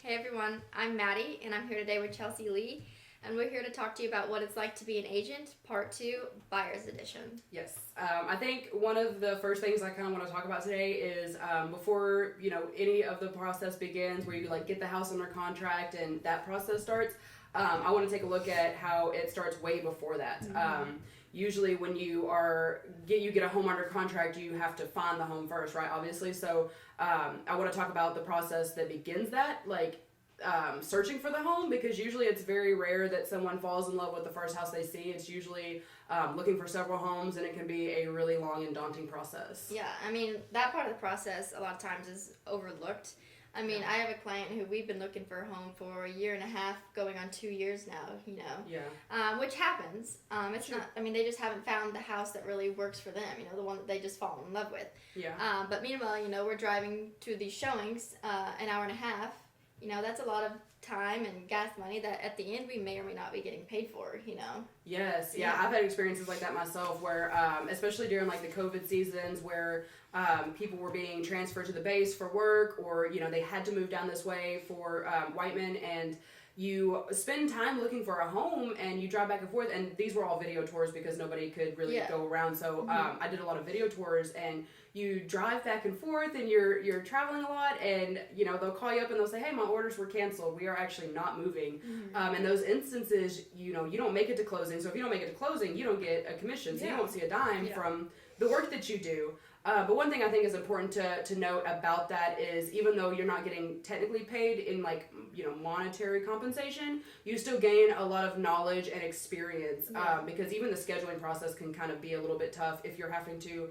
Hey everyone, I'm Maddie and I'm here today with Chelsea Lee, and we're here to talk to you about what it's like to be an agent, part 2, Buyer's Edition. Yes. I think one of the first things I kind of want to talk about today is before, any of the process begins where you get the house under contract and that process starts, I want to take a look at how it starts way before that. Mm-hmm. Usually when you get a home under contract, you have to find the home first, right? Obviously. So I want to talk about the process that begins that, searching for the home, because usually it's very rare that someone falls in love with the first house they see. It's usually looking for several homes, and it can be a really long and daunting process. Yeah, I mean, that part of the process a lot of times is overlooked. I mean, I have a client who we've been looking for a home for a year and a half, going on 2 years now, Yeah. which happens. It's Sure. not, I mean, they just haven't found the house that really works for them, the one that they just fall in love with. Yeah. But meanwhile, we're driving to these showings, an hour and a half. That's a lot of time and gas money that at the end we may or may not be getting paid for, Yes, yeah. I've had experiences like that myself where, especially during the COVID seasons where people were being transferred to the base for work, or, they had to move down this way for Whiteman, and you spend time looking for a home and you drive back and forth, and these were all video tours because nobody could really go around. So I did a lot of video tours, and you drive back and forth and you're traveling a lot, and they'll call you up and they'll say, hey, my orders were canceled, we are actually not moving. In those instances, you don't make it to closing. So if you don't make it to closing, you don't get a commission, so you don't see a dime from the work that you do. But one thing I think is important to note about that is, even though you're not getting technically paid in monetary compensation, you still gain a lot of knowledge and experience, because even the scheduling process can kind of be a little bit tough if you're having to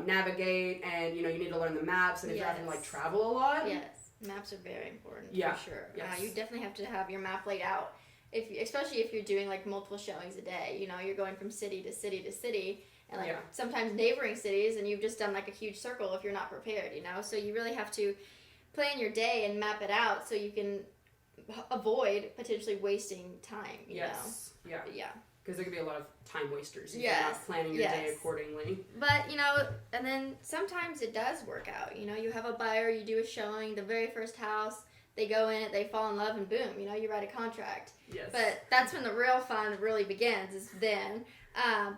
navigate, and you need to learn the maps, and if you're having to travel a lot. Yes, maps are very important, for sure. Yes. You definitely have to have your map laid out, especially if you're doing multiple showings a day. You're going from city to city to city, and sometimes neighboring cities, and you've just done a huge circle if you're not prepared, so you really have to plan your day and map it out so you can avoid potentially wasting time. Yes. Yeah. Because there could be a lot of time wasters if you're not planning your day accordingly. But, and then sometimes it does work out. You have a buyer, you do a showing, the very first house, they go in it, they fall in love, and boom, you write a contract. Yes. But that's when the real fun really begins, is then.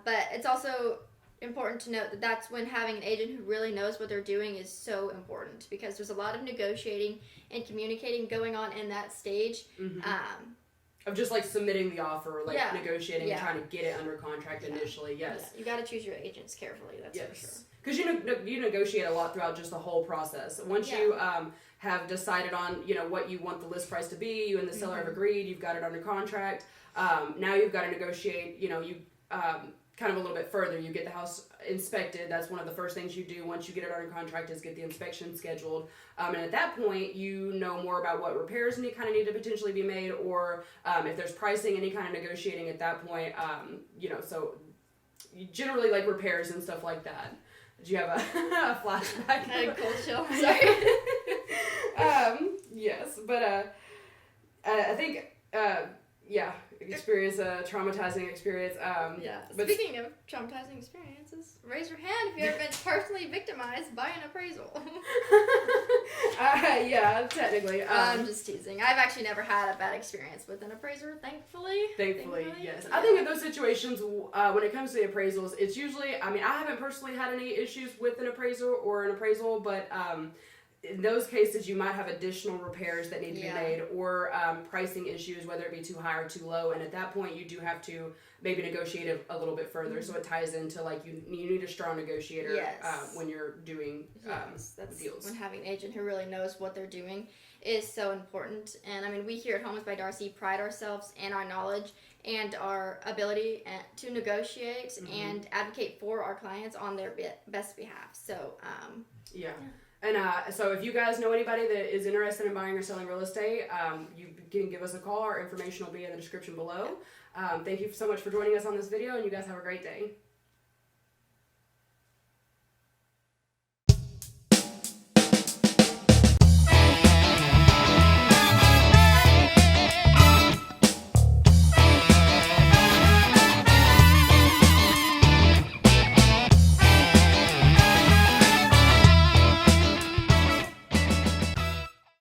But it's also important to note that that's when having an agent who really knows what they're doing is so important, because there's a lot of negotiating and communicating going on in that stage. Of just submitting the offer, negotiating and trying to get it under contract initially. Yes. Yeah. You got to choose your agents carefully. That's for sure. Because you negotiate a lot throughout just the whole process. Once you have decided on what you want the list price to be, you and the seller have agreed, you've got it under contract. Now you've got to negotiate. Kind of a little bit further. You get the house inspected. That's one of the first things you do once you get it under contract, is get the inspection scheduled. And at that point, you know more about what repairs need to potentially be made, or if there's pricing, any kind of negotiating at that point. So you generally repairs and stuff like that. Did you have a flashback? I had a cold chill. Sorry. Yes, but I think experience a traumatizing experience. But speaking of traumatizing experiences, raise your hand if you've ever been personally victimized by an appraisal. Yeah, technically. I'm just teasing. I've actually never had a bad experience with an appraiser, thankfully. Thankfully, yes. Yeah. I think in those situations, when it comes to the appraisals, it's usually, I haven't personally had any issues with an appraiser or an appraisal, but in those cases, you might have additional repairs that need to be made, or pricing issues, whether it be too high or too low. And at that point, you do have to maybe negotiate a little bit further. So it ties into you need a strong negotiator when you're doing that's deals. When having an agent who really knows what they're doing is so important. And we here at Homes by Darcy pride ourselves in our knowledge and our ability to negotiate and advocate for our clients on their best behalf. So And so if you guys know anybody that is interested in buying or selling real estate, you can give us a call. Our information will be in the description below. Thank you so much for joining us on this video, and you guys have a great day.